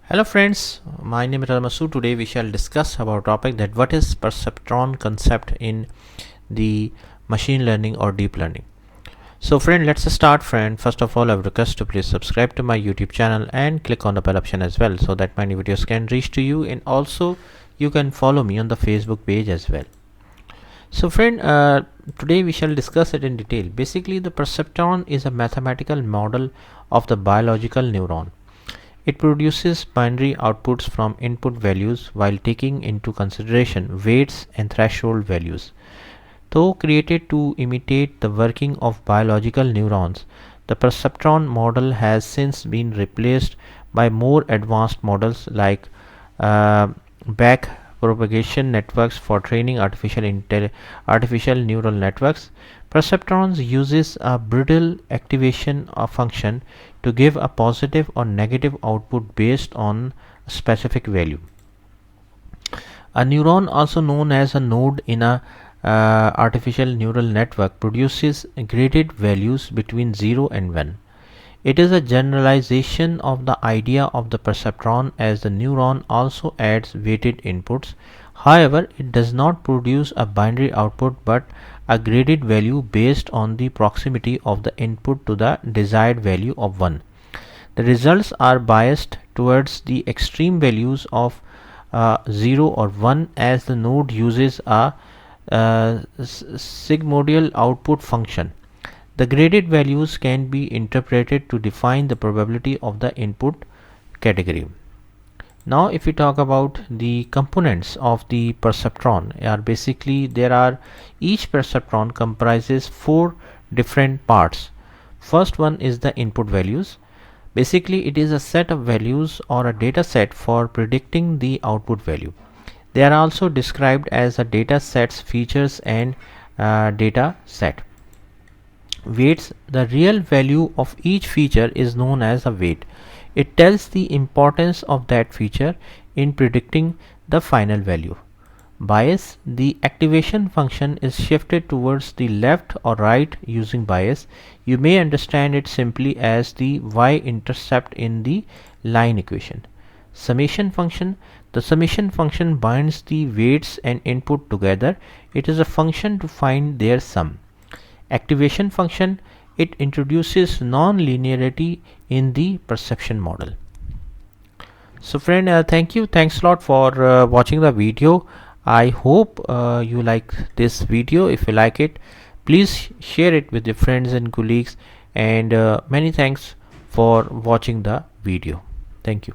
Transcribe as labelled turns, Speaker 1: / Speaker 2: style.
Speaker 1: Hello friends, my name is Masood. Today we shall discuss about topic that what is perceptron concept in the machine learning or deep learning. So friend, let's start friend. First of all, I would request to please subscribe to my YouTube channel and click on the bell option as well so that my new videos can reach to you, and also you can follow me on the Facebook page as well. So friend, today we shall discuss it in detail. Basically, the perceptron is a mathematical model of the biological neuron. It produces binary outputs from input values while taking into consideration weights and threshold values. Though created to imitate the working of biological neurons, the perceptron model has since been replaced by more advanced models like backpropagation networks for training artificial neural networks. Perceptrons uses a brittle activation function to give a positive or negative output based on a specific value. A neuron, also known as a node in a artificial neural network, produces graded values between 0 and 1. It is a generalization of the idea of the perceptron, as the neuron also adds weighted inputs. However, it does not produce a binary output but a graded value based on the proximity of the input to the desired value of 1. The results are biased towards the extreme values of 0 or 1, as the node uses a sigmoidal output function. The graded values can be interpreted to define the probability of the input category. Now if we talk about the components of the perceptron, each perceptron comprises 4 different parts. First one is the input values. Basically, it is a set of values or a data set for predicting the output value. They are also described as a data set's features and data set. Weights: the real value of each feature is known as a weight. It tells the importance of that feature in predicting the final value. Bias: the activation function is shifted towards the left or right using bias. You may understand it simply as the y-intercept in the line equation. Summation function: the summation function binds the weights and input together. It is a function to find their sum. Activation function: it introduces non-linearity in the perception model. So friend, thanks a lot for watching the video. I hope you like this video. If you like it, please share it with your friends and colleagues, and many thanks for watching the video. Thank you.